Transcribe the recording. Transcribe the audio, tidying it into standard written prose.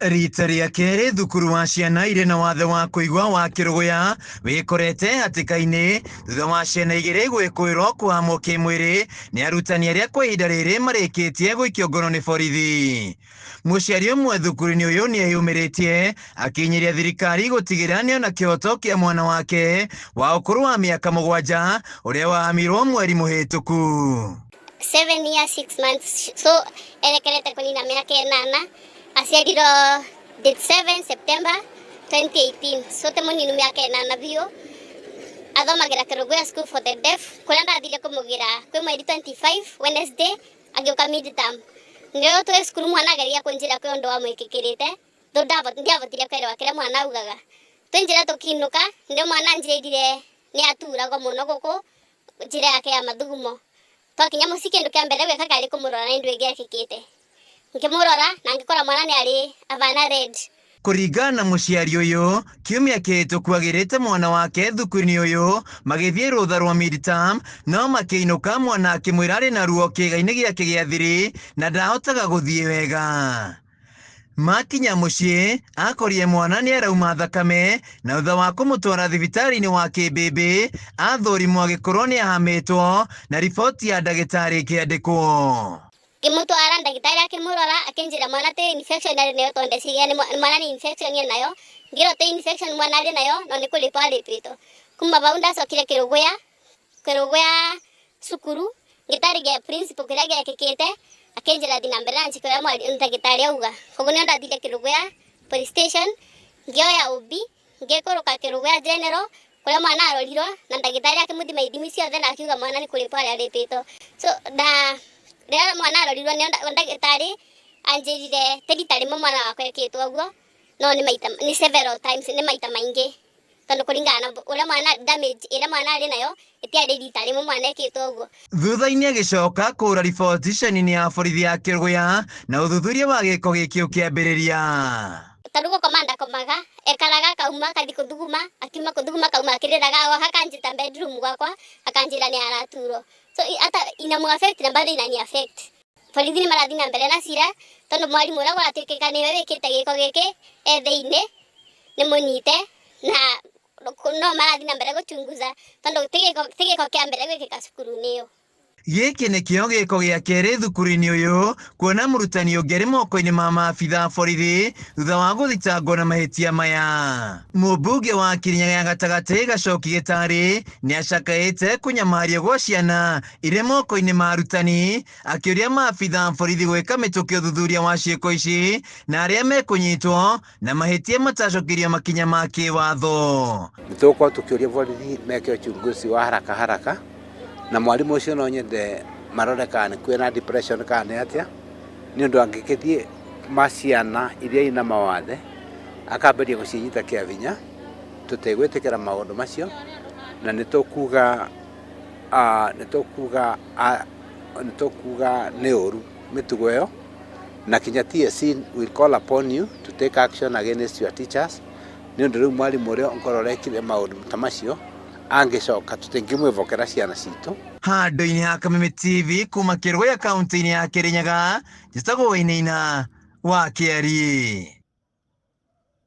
Rita rĩa kerĩ thukuru wa ciana irĩ na wathe wa kũigua wa KIRUGOYA wĩkorete hatĩka-inĩ thutha wa ciana igĩrĩ gwĩkũĩrwo kũhamwo kĩmwĩrĩ nĩ arutani arĩa kwa ihinda rĩrĩ marĩkĩtie gũikio ngono nĩ borithi. Mũciari ũmwe thukuru-inĩ ũyũ nĩeyumĩrĩtie akinyĩria thirikari gũtigĩrĩra nĩona kĩhoto kĩa mwana wake wa ũkũrũ wa mĩaka 7 ũrĩa wahamirwo mweri mũhĩtũku. 7 years 6 months, so erekerete kũnina mĩaka 8 aciarirwo date 7 September 2018, so te mũnini mĩaka 8 biũ athomagira KERUGOYA school for the deaf kũrĩa ndathire kũmũgira kwĩ mweri 25 Wednesday agĩũka midterm. Ndio twĩ cukuru mwana ageria kũnjĩra kwĩ ũndũ wa mwĩkĩkĩrĩte ndiavotire kwĩrĩwa kĩrĩa mwana augaga. Twĩnjĩra tũkiinũka ndio mwana anjĩrire nĩ aturagwo mũno gũkũ njĩra yake ya mathugumo. Twakinya mũciĩ kĩndũ kĩa mbere gwĩka karĩ kũmũrora na ndũ ĩngĩekĩkĩte. Ngĩmũrora na ngĩkora mwana nĩ arĩ avana red. Kũringana na mũciari ũyũ, kiumia kĩhĩtũku agĩrĩte mwana wake thukuru-inĩ ũyũ magĩthiĩ rũtha rwa midterm, no makĩinũka mwana akĩmwĩra arĩ na ruo kĩĩga-inĩ gĩake gĩa thiri na ndahotaga gũthiĩ wega. Makinya mũciĩ akorire mwana nĩ arauma thakame na thutha wa kũmũtwara thibitarĩ-inĩ wa Kĩmbĩmbĩ athũrimwo agĩkorwo nĩ ahamĩtwo na riboti ya ndagĩtarĩ ĩkĩandĩkwo. Ngĩmũtwara ndagĩtarĩ akĩmũrora akĩnjĩra mwana te infection arĩ nayo tonde ciria mwana nĩ infection ye nayo ngĩrwo te infection mwana arĩ nayo no nĩ kũrĩpwo arĩpĩtwo. Kuma bau ndacokire KERUGOYA cukuru ngĩtarĩria principal kĩrĩa gĩekĩkĩte akĩnjĩra thiĩ na mbere na njĩka ũrĩa ndagĩtarĩ auga. Koguo nĩo ndathire KERUGOYA police station ngĩoya OB ngĩkũrũka KERUGOYA general kũrĩa mwana arorirwo na ndagĩtarĩ akĩmũthima ithimi ciothe na akiuga mwana nĩ kũrĩpwo arĩpĩtwo. So rĩrĩa mwana arorirwo nĩ ndagĩtarĩ anjĩrire te rita rĩmwe mwana wakwa ekĩtwo ũguo no nĩ several times, nĩ maita maingĩ tondũ kũringana na ũrĩa mwana damage ĩrĩa mwana arĩ nayo ĩtiarĩ rita rĩmwe mwana ekĩtwo ũguo. Thutha-inĩ agĩcoka kũra riboti ceceni-inĩ ya borithi ya KIRUGOYA na ũthuthuria wa gĩko gĩkĩ ũkĩambĩrĩria. Tarũgo komanda komaga ekaraga kauma kathi kuthuguma akiuma kuthuguma kauma akiriraga o hakanjita bedroom gwakwa akanjira ni araturwo. So hata inamu affect na bado inani affect. Borithi ni marathi na mbere na cira tondu mwarimu ũrĩa gwatuĩkĩka nĩwe wĩkĩte gĩko gĩkĩ ethĩ-inĩ nĩ mũnyite na no marathi na mbere gũchunguza tondu ti gĩko kĩa mbere gwĩkĩka cukuru-inĩ ĩyo. Gĩkĩ nĩkĩo gĩko gĩa kerĩ thukuru-inĩ ũyũ kuona mũrutani ũngĩ arĩ moko-inĩ ma maabitha borithi thutha wa gũthitangwo na mahĩtia maya. Mũmbunge wa Kirinyaga gatagatĩ Gacoki Gĩtarĩ nĩacakaĩte kũnyamario gwa ciana irĩ moko-inĩ ma arutani akĩũria maabitha borithi gwĩka mĩtũkĩ ũthuthuria wa ciĩko ici na arĩa mekũnyitwo na mahĩtia matacokirio makinya ma kĩwatho. Nĩtũgũkorwo tũkĩũria borithi meke uchunguzi wa haraka na mwarimu ũcio no nyende marore kana kwĩna depression kana atĩa nĩ ũndũ angĩkĩthiĩ maciana iria ina mawathe akambĩrĩria gũcinyita kĩa vinya tũtegwĩtĩkĩra maũndũ macio na nĩtũkuga nĩ ũru mĩtugo ĩyo na kinya TSC will call upon you to take action against your teachers nĩ ũndũ rĩu mwarimu ũrĩa ũkorekire maũndũ ta macio angĩcoka tũtingĩmwĩvokera ciana citũ. Handũ-inĩ ha Kameme TV kuma KIRUGOYA kaunti-inĩ ya Kirinyaga njĩtagwo Wainaina wa KIARI.